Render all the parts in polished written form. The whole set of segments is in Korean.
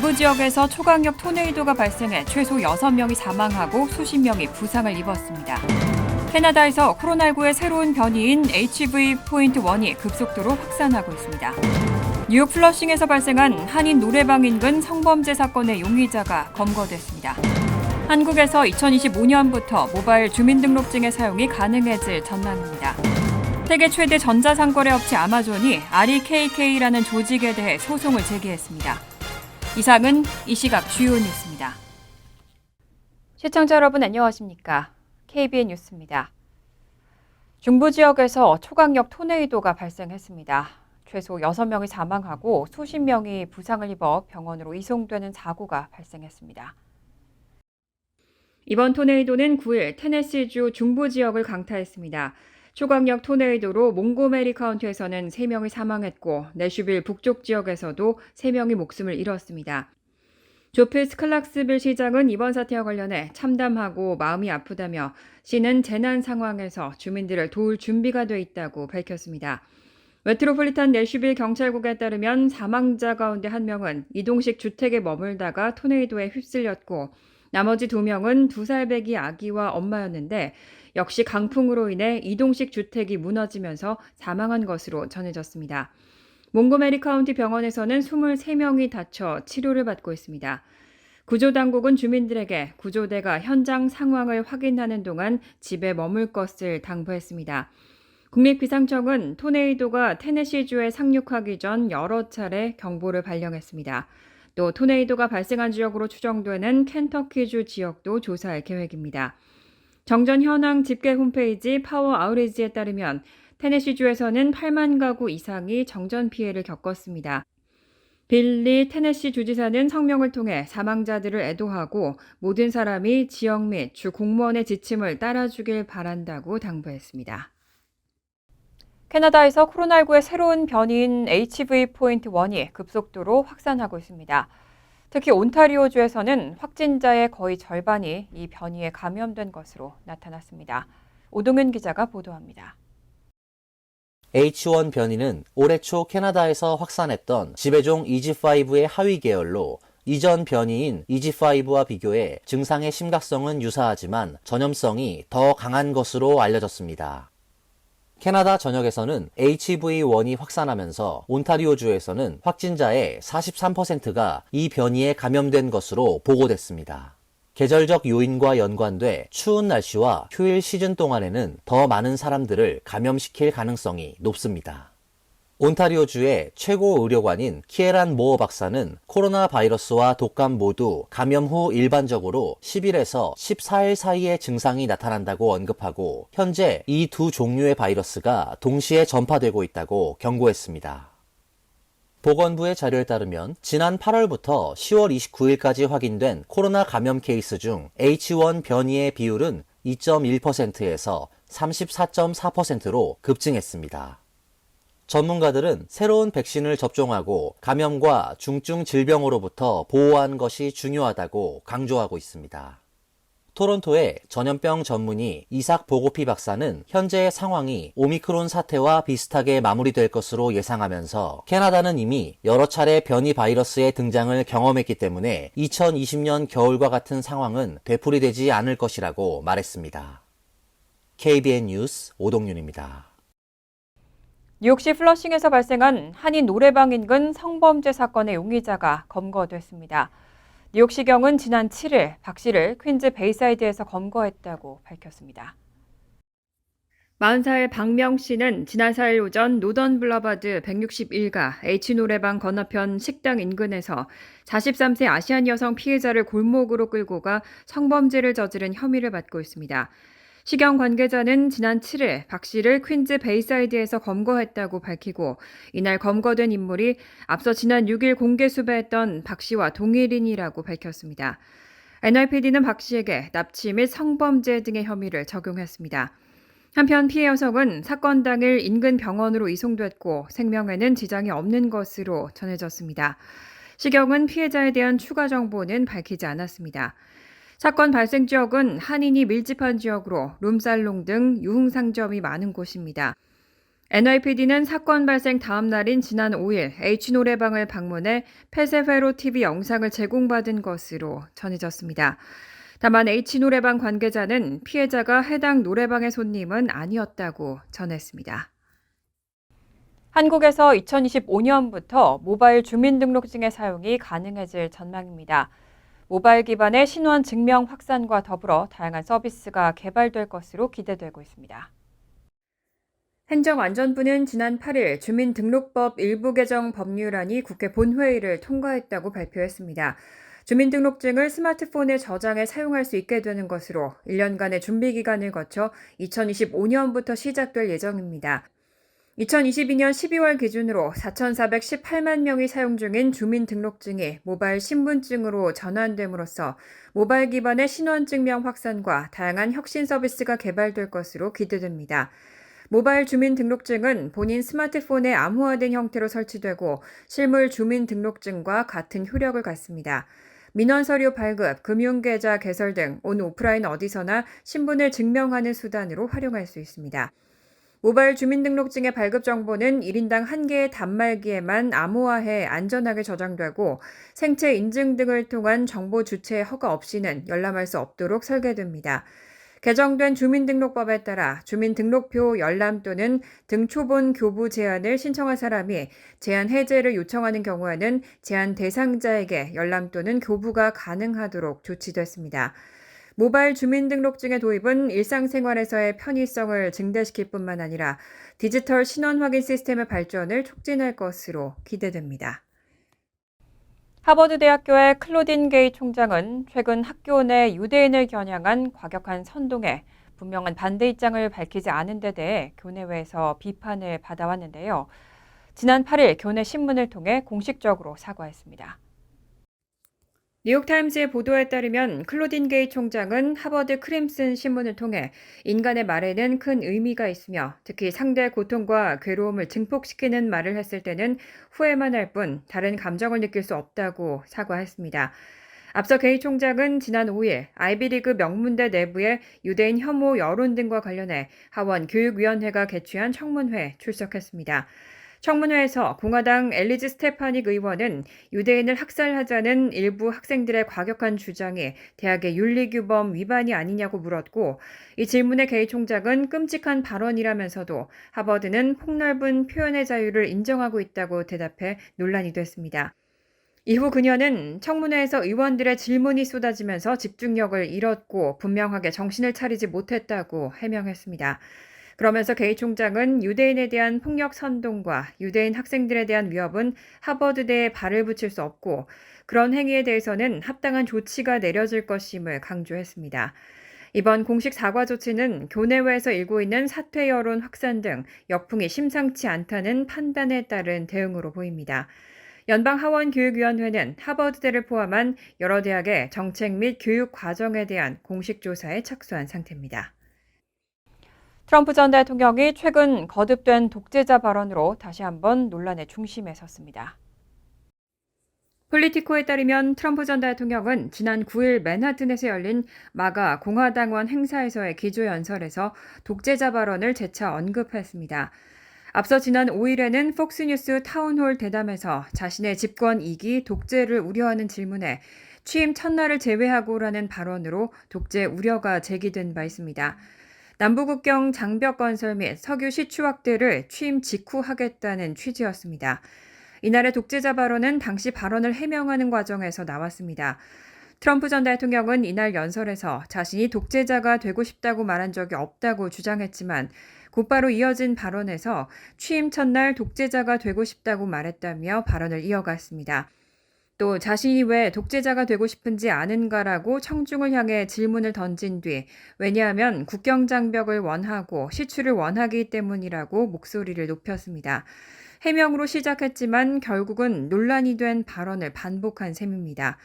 중부 지역에서 초강력 토네이도가 발생해 최소 6명이 사망하고 수십 명이 부상을 입었습니다. 캐나다에서 코로나19의 새로운 변이인 HV.1이 급속도로 확산하고 있습니다. 뉴욕 플러싱에서 발생한 한인 노래방 인근 성범죄 사건의 용의자가 검거됐습니다. 한국에서 2025년부터 모바일 주민등록증의 사용이 가능해질 전망입니다. 세계 최대 전자상거래 업체 아마존이 REKK라는 조직에 대해 소송을 제기했습니다. 이상은 이 시각 주요 뉴스입니다. 시청자 여러분 안녕하십니까? KBN 뉴스입니다. 중부 지역에서 초강력 토네이도가 발생했습니다. 최소 6명이 사망하고 수십 명이 부상을 입어 병원으로 이송되는 사고가 발생했습니다. 이번 토네이도는 9일 테네시주 중부 지역을 강타했습니다. 초강력 토네이도로 몽고메리 카운티에서는 3명이 사망했고 내슈빌 북쪽 지역에서도 3명이 목숨을 잃었습니다. 조피스 클락스빌 시장은 이번 사태와 관련해 참담하고 마음이 아프다며 시는 재난 상황에서 주민들을 도울 준비가 돼 있다고 밝혔습니다. 메트로폴리탄 내슈빌 경찰국에 따르면 사망자 가운데 1명은 이동식 주택에 머물다가 토네이도에 휩쓸렸고 나머지 2명은 2살 배기 아기와 엄마였는데 역시 강풍으로 인해 이동식 주택이 무너지면서 사망한 것으로 전해졌습니다. 몽고메리 카운티 병원에서는 23명이 다쳐 치료를 받고 있습니다. 구조당국은 주민들에게 구조대가 현장 상황을 확인하는 동안 집에 머물 것을 당부했습니다. 국립기상청은 토네이도가 테네시주에 상륙하기 전 여러 차례 경보를 발령했습니다. 또 토네이도가 발생한 지역으로 추정되는 켄터키주 지역도 조사할 계획입니다. 정전 현황 집계 홈페이지 파워 아우레지에 따르면 테네시주에서는 8만 가구 이상이 정전 피해를 겪었습니다. 빌리 테네시 주지사는 성명을 통해 사망자들을 애도하고 모든 사람이 지역 및 주 공무원의 지침을 따라주길 바란다고 당부했습니다. 캐나다에서 코로나19의 새로운 변이인 HV.1이 급속도로 확산하고 있습니다. 특히 온타리오주에서는 확진자의 거의 절반이 이 변이에 감염된 것으로 나타났습니다. 오동윤 기자가 보도합니다. H1 변이는 올해 초 캐나다에서 확산했던 지배종 EG5의 하위 계열로 이전 변이인 EG5와 비교해 증상의 심각성은 유사하지만 전염성이 더 강한 것으로 알려졌습니다. 캐나다 전역에서는 HV1이 확산하면서 온타리오주에서는 확진자의 43%가 이 변이에 감염된 것으로 보고됐습니다. 계절적 요인과 연관돼 추운 날씨와 휴일 시즌 동안에는 더 많은 사람들을 감염시킬 가능성이 높습니다. 온타리오주의 최고 의료관인 키에란 모어 박사는 코로나 바이러스와 독감 모두 감염 후 일반적으로 10일에서 14일 사이에 증상이 나타난다고 언급하고 현재 이 두 종류의 바이러스가 동시에 전파되고 있다고 경고했습니다. 보건부의 자료에 따르면 지난 8월부터 10월 29일까지 확인된 코로나 감염 케이스 중 H1 변이의 비율은 2.1%에서 34.4%로 급증했습니다. 전문가들은 새로운 백신을 접종하고 감염과 중증 질병으로부터 보호하는 것이 중요하다고 강조하고 있습니다. 토론토의 전염병 전문의 이삭 보고피 박사는 현재의 상황이 오미크론 사태와 비슷하게 마무리될 것으로 예상하면서 캐나다는 이미 여러 차례 변이 바이러스의 등장을 경험했기 때문에 2020년 겨울과 같은 상황은 되풀이되지 않을 것이라고 말했습니다. KBN 뉴스 오동윤입니다. 뉴욕시 플러싱에서 발생한 한인 노래방 인근 성범죄 사건의 용의자가 검거됐습니다. 뉴욕시경은 지난 7일 박 씨를 퀸즈 베이사이드에서 검거했다고 밝혔습니다. 40살 박명 씨는 지난 4일 오전 노던 블러바드 161가 H노래방 건너편 식당 인근에서 43세 아시안 여성 피해자를 골목으로 끌고 가 성범죄를 저지른 혐의를 받고 있습니다. 시경 관계자는 지난 7일 박 씨를 퀸즈 베이사이드에서 검거했다고 밝히고 이날 검거된 인물이 앞서 지난 6일 공개 수배했던 박 씨와 동일인이라고 밝혔습니다. NYPD는 박 씨에게 납치 및 성범죄 등의 혐의를 적용했습니다. 한편 피해 여성은 사건 당일 인근 병원으로 이송됐고 생명에는 지장이 없는 것으로 전해졌습니다. 시경은 피해자에 대한 추가 정보는 밝히지 않았습니다. 사건 발생 지역은 한인이 밀집한 지역으로 룸살롱 등 유흥상점이 많은 곳입니다. NYPD는 사건 발생 다음 날인 지난 5일 H노래방을 방문해 폐쇄회로 TV 영상을 제공받은 것으로 전해졌습니다. 다만 H노래방 관계자는 피해자가 해당 노래방의 손님은 아니었다고 전했습니다. 한국에서 2025년부터 모바일 주민등록증의 사용이 가능해질 전망입니다. 모바일 기반의 신원 증명 확산과 더불어 다양한 서비스가 개발될 것으로 기대되고 있습니다. 행정안전부는 지난 8일 주민등록법 일부 개정 법률안이 국회 본회의를 통과했다고 발표했습니다. 주민등록증을 스마트폰에 저장해 사용할 수 있게 되는 것으로 1년간의 준비 기간을 거쳐 2025년부터 시작될 예정입니다. 2022년 12월 기준으로 4,418만 명이 사용 중인 주민등록증이 모바일 신분증으로 전환됨으로써 모바일 기반의 신원증명 확산과 다양한 혁신 서비스가 개발될 것으로 기대됩니다. 모바일 주민등록증은 본인 스마트폰에 암호화된 형태로 설치되고 실물 주민등록증과 같은 효력을 갖습니다. 민원서류 발급, 금융계좌 개설 등 온 오프라인 어디서나 신분을 증명하는 수단으로 활용할 수 있습니다. 모바일 주민등록증의 발급 정보는 1인당 1개의 단말기에만 암호화해 안전하게 저장되고 생체 인증 등을 통한 정보 주체의 허가 없이는 열람할 수 없도록 설계됩니다. 개정된 주민등록법에 따라 주민등록표 열람 또는 등초본 교부 제한을 신청한 사람이 제한 해제를 요청하는 경우에는 제한 대상자에게 열람 또는 교부가 가능하도록 조치됐습니다. 모바일 주민등록증의 도입은 일상생활에서의 편의성을 증대시킬 뿐만 아니라 디지털 신원 확인 시스템의 발전을 촉진할 것으로 기대됩니다. 하버드대학교의 클로딘 게이 총장은 최근 학교 내 유대인을 겨냥한 과격한 선동에 분명한 반대 입장을 밝히지 않은 데 대해 교내외에서 비판을 받아왔는데요. 지난 8일 교내 신문을 통해 공식적으로 사과했습니다. 뉴욕타임즈의 보도에 따르면 클로딘 게이 총장은 하버드 크림슨 신문을 통해 인간의 말에는 큰 의미가 있으며 특히 상대의 고통과 괴로움을 증폭시키는 말을 했을 때는 후회만 할 뿐 다른 감정을 느낄 수 없다고 사과했습니다. 앞서 게이 총장은 지난 5일 아이비리그 명문대 내부의 유대인 혐오 여론 등과 관련해 하원 교육위원회가 개최한 청문회에 출석했습니다. 청문회에서 공화당 엘리즈 스테파닉 의원은 유대인을 학살하자는 일부 학생들의 과격한 주장이 대학의 윤리규범 위반이 아니냐고 물었고 이 질문에 게이 총장은 끔찍한 발언이라면서도 하버드는 폭넓은 표현의 자유를 인정하고 있다고 대답해 논란이 됐습니다. 이후 그녀는 청문회에서 의원들의 질문이 쏟아지면서 집중력을 잃었고 분명하게 정신을 차리지 못했다고 해명했습니다. 그러면서 게이 총장은 유대인에 대한 폭력 선동과 유대인 학생들에 대한 위협은 하버드대에 발을 붙일 수 없고 그런 행위에 대해서는 합당한 조치가 내려질 것임을 강조했습니다. 이번 공식 사과 조치는 교내외에서 일고 있는 사퇴 여론 확산 등 역풍이 심상치 않다는 판단에 따른 대응으로 보입니다. 연방하원교육위원회는 하버드대를 포함한 여러 대학의 정책 및 교육 과정에 대한 공식 조사에 착수한 상태입니다. 트럼프 전 대통령이 최근 거듭된 독재자 발언으로 다시 한번 논란의 중심에 섰습니다. 폴리티코에 따르면 트럼프 전 대통령은 지난 9일 맨하튼에서 열린 마가 공화당원 행사에서의 기조연설에서 독재자 발언을 재차 언급했습니다. 앞서 지난 5일에는 폭스뉴스 타운홀 대담에서 자신의 집권 2기 독재를 우려하는 질문에 취임 첫날을 제외하고라는 발언으로 독재 우려가 제기된 바 있습니다. 남부국경 장벽 건설 및 석유 시추 확대를 취임 직후 하겠다는 취지였습니다. 이날의 독재자 발언은 당시 발언을 해명하는 과정에서 나왔습니다. 트럼프 전 대통령은 이날 연설에서 자신이 독재자가 되고 싶다고 말한 적이 없다고 주장했지만 곧바로 이어진 발언에서 취임 첫날 독재자가 되고 싶다고 말했다며 발언을 이어갔습니다. 또 자신이 왜 독재자가 되고 싶은지 아는가라고 청중을 향해 질문을 던진 뒤 왜냐하면 국경장벽을 원하고 시추를 원하기 때문이라고 목소리를 높였습니다. 해명으로 시작했지만 결국은 논란이 된 발언을 반복한 셈입니다.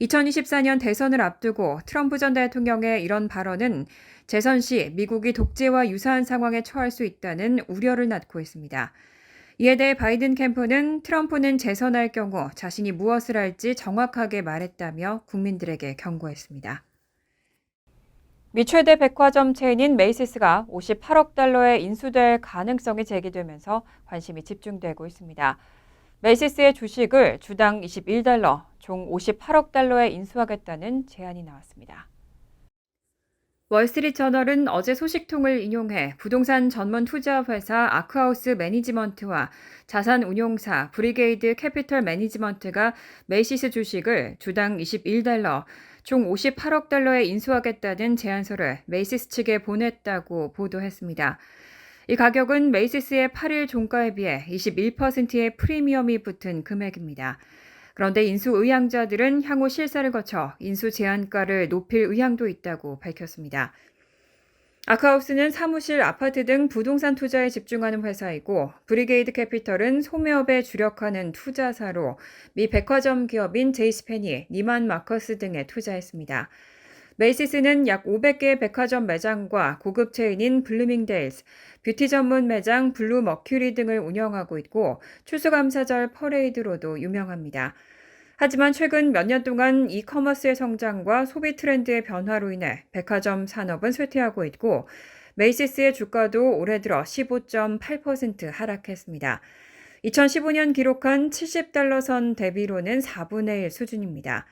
2024년 대선을 앞두고 트럼프 전 대통령의 이런 발언은 재선 시 미국이 독재와 유사한 상황에 처할 수 있다는 우려를 낳고 있습니다. 이에 대해 바이든 캠프는 트럼프는 재선할 경우 자신이 무엇을 할지 정확하게 말했다며 국민들에게 경고했습니다. 미 최대 백화점 체인인 메이시스가 58억 달러에 인수될 가능성이 제기되면서 관심이 집중되고 있습니다. 메이시스의 주식을 주당 21달러, 총 58억 달러에 인수하겠다는 제안이 나왔습니다. 월스트리트저널은 어제 소식통을 인용해 부동산 전문 투자 회사 아크하우스 매니지먼트와 자산 운용사 브리게이드 캐피털 매니지먼트가 메이시스 주식을 주당 21달러, 총 58억 달러에 인수하겠다는 제안서를 메이시스 측에 보냈다고 보도했습니다. 이 가격은 메이시스의 8일 종가에 비해 21%의 프리미엄이 붙은 금액입니다. 그런데 인수 의향자들은 향후 실사를 거쳐 인수 제한가를 높일 의향도 있다고 밝혔습니다. 아크하우스는 사무실, 아파트 등 부동산 투자에 집중하는 회사이고 브리게이드 캐피털은 소매업에 주력하는 투자사로 미 백화점 기업인 제이스페니, 니만 마커스 등에 투자했습니다. 메이시스는 약 500개의 백화점 매장과 고급 체인인 블루밍데일스, 뷰티 전문 매장 블루 머큐리 등을 운영하고 있고 추수감사절 퍼레이드로도 유명합니다. 하지만 최근 몇 년 동안 이커머스의 성장과 소비 트렌드의 변화로 인해 백화점 산업은 쇠퇴하고 있고 메이시스의 주가도 올해 들어 15.8% 하락했습니다. 2015년 기록한 70달러 선 대비로는 4분의 1 수준입니다.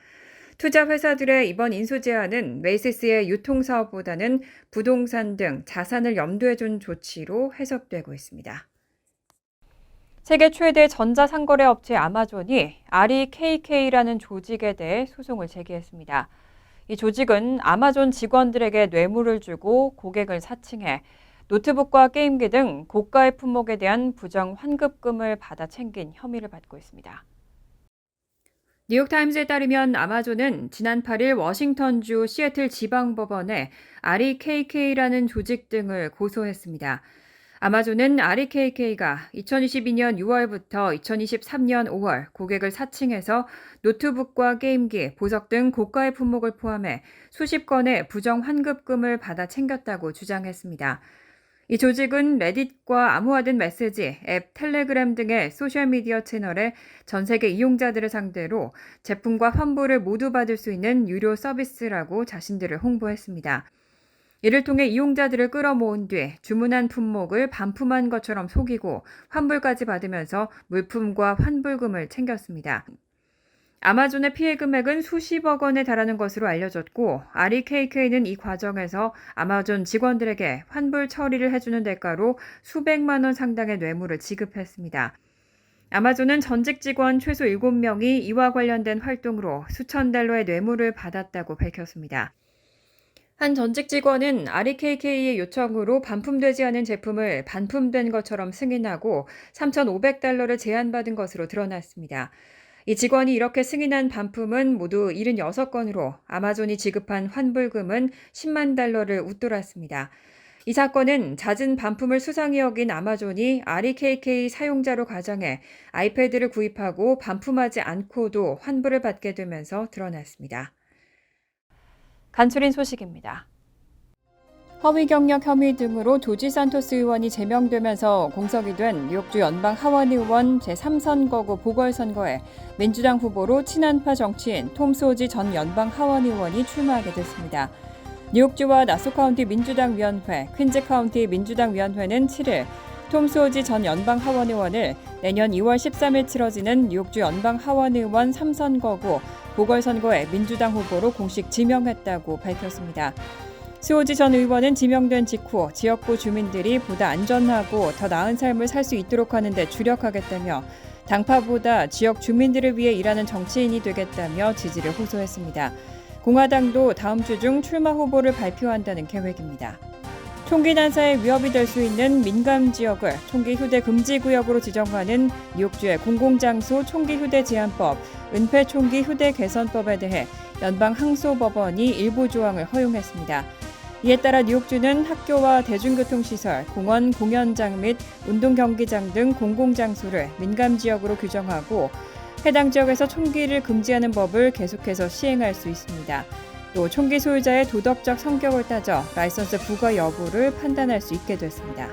투자 회사들의 이번 인수 제안은 메이시스의 유통사업보다는 부동산 등 자산을 염두에 둔 조치로 해석되고 있습니다. 세계 최대 전자상거래 업체 아마존이 REKK라는 조직에 대해 소송을 제기했습니다. 이 조직은 아마존 직원들에게 뇌물을 주고 고객을 사칭해 노트북과 게임기 등 고가의 품목에 대한 부정 환급금을 받아 챙긴 혐의를 받고 있습니다. 뉴욕타임스에 따르면 아마존은 지난 8일 워싱턴주 시애틀 지방법원에 REKK라는 조직 등을 고소했습니다. 아마존은 REKK가 2022년 6월부터 2023년 5월 고객을 사칭해서 노트북과 게임기, 보석 등 고가의 품목을 포함해 수십 건의 부정 환급금을 받아 챙겼다고 주장했습니다. 이 조직은 레딧과 암호화된 메시지, 앱, 텔레그램 등의 소셜미디어 채널에 전 세계 이용자들을 상대로 제품과 환불을 모두 받을 수 있는 유료 서비스라고 자신들을 홍보했습니다. 이를 통해 이용자들을 끌어모은 뒤 주문한 품목을 반품한 것처럼 속이고 환불까지 받으면서 물품과 환불금을 챙겼습니다. 아마존의 피해 금액은 수십억 원에 달하는 것으로 알려졌고 REKK는 이 과정에서 아마존 직원들에게 환불 처리를 해주는 대가로 수백만 원 상당의 뇌물을 지급했습니다. 아마존은 전직 직원 최소 7명이 이와 관련된 활동으로 수천 달러의 뇌물을 받았다고 밝혔습니다. 한 전직 직원은 REKK의 요청으로 반품되지 않은 제품을 반품된 것처럼 승인하고 3,500달러를 제한받은 것으로 드러났습니다. 이 직원이 이렇게 승인한 반품은 모두 76건으로 아마존이 지급한 환불금은 10만 달러를 웃돌았습니다. 이 사건은 잦은 반품을 수상히 여긴 아마존이 REKK 사용자로 가정해 아이패드를 구입하고 반품하지 않고도 환불을 받게 되면서 드러났습니다. 간추린 소식입니다. 허위 경력 혐의 등으로 조지 산토스 의원이 제명되면서 공석이 된 뉴욕주 연방 하원의원 제3선거구 보궐선거에 민주당 후보로 친한파 정치인 톰 소지 전 연방 하원의원이 출마하게 됐습니다. 뉴욕주와 나소카운티 민주당위원회, 퀸즈카운티 민주당위원회는 7일 톰 소지 전 연방 하원의원을 내년 2월 13일 치러지는 뉴욕주 연방 하원의원 3선거구 보궐선거에 민주당 후보로 공식 지명했다고 밝혔습니다. 수호지 전 의원은 지명된 직후 지역구 주민들이 보다 안전하고 더 나은 삶을 살 수 있도록 하는 데 주력하겠다며 당파보다 지역 주민들을 위해 일하는 정치인이 되겠다며 지지를 호소했습니다. 공화당도 다음 주 중 출마 후보를 발표한다는 계획입니다. 총기 난사에 위협이 될 수 있는 민감 지역을 총기 휴대 금지 구역으로 지정하는 뉴욕주의 공공장소 총기 휴대 제한법, 은폐 총기 휴대 개선법에 대해 연방 항소법원이 일부 조항을 허용했습니다. 이에 따라 뉴욕주는 학교와 대중교통시설, 공원, 공연장 및 운동경기장 등 공공장소를 민감지역으로 규정하고 해당 지역에서 총기를 금지하는 법을 계속해서 시행할 수 있습니다. 또 총기 소유자의 도덕적 성격을 따져 라이선스 부과 여부를 판단할 수 있게 됐습니다.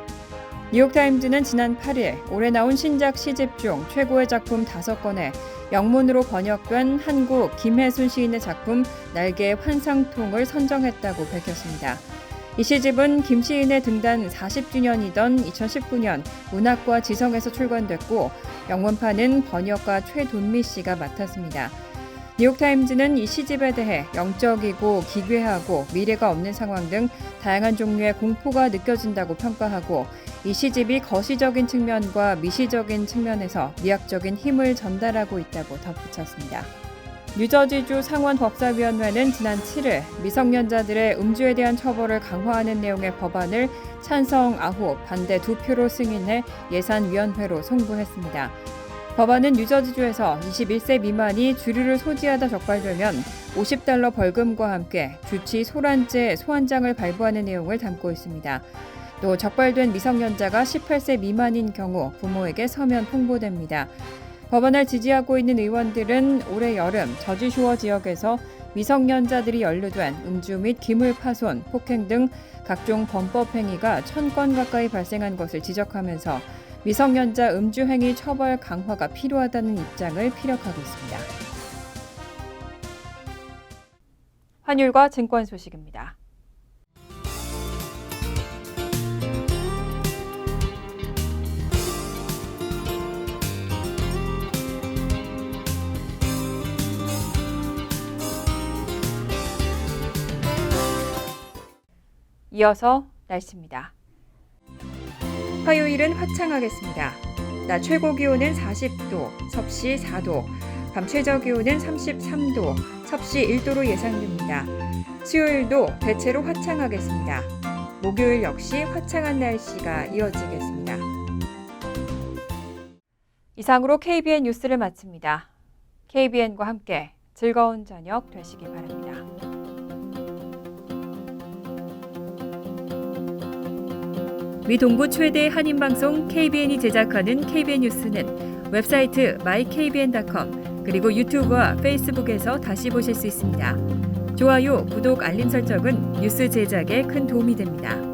뉴욕타임즈는 지난 8일 올해 나온 신작 시집 중 최고의 작품 5건에 영문으로 번역된 한국 김혜순 시인의 작품 날개의 환상통을 선정했다고 밝혔습니다. 이 시집은 김 시인의 등단 40주년이던 2019년 문학과 지성에서 출간됐고 영문판은 번역가 최돈미 씨가 맡았습니다. 뉴욕타임즈는 이 시집에 대해 영적이고 기괴하고 미래가 없는 상황 등 다양한 종류의 공포가 느껴진다고 평가하고 이 시집이 거시적인 측면과 미시적인 측면에서 미학적인 힘을 전달하고 있다고 덧붙였습니다. 뉴저지주 상원법사위원회는 지난 7일 미성년자들의 음주에 대한 처벌을 강화하는 내용의 법안을 찬성 9, 반대 2표로 승인해 예산위원회로 송부했습니다. 법안은 뉴저지주에서 21세 미만이 주류를 소지하다 적발되면 $50 벌금과 함께 주치 소란죄 소환장을 발부하는 내용을 담고 있습니다. 또 적발된 미성년자가 18세 미만인 경우 부모에게 서면 통보됩니다. 법안을 지지하고 있는 의원들은 올해 여름 저지쇼어 지역에서 미성년자들이 연루된 음주 및 기물 파손, 폭행 등 각종 범법 행위가 1000건 가까이 발생한 것을 지적하면서 미성년자 음주 행위 처벌 강화가 필요하다는 입장을 피력하고 있습니다. 환율과 증권 소식입니다. 이어서 날씨입니다. 화요일은 화창하겠습니다. 낮 최고 기온은 40도, 섭씨 4도, 밤 최저 기온은 33도, 섭씨 1도로 예상됩니다. 수요일도 대체로 화창하겠습니다. 목요일 역시 화창한 날씨가 이어지겠습니다. 이상으로 KBN 뉴스를 마칩니다. KBN과 함께 즐거운 저녁 되시기 바랍니다. 미 동부 최대 한인방송 KBN이 제작하는 KBN 뉴스는 웹사이트 mykbn.com 그리고 유튜브와 페이스북에서 다시 보실 수 있습니다. 좋아요, 구독, 알림 설정은 뉴스 제작에 큰 도움이 됩니다.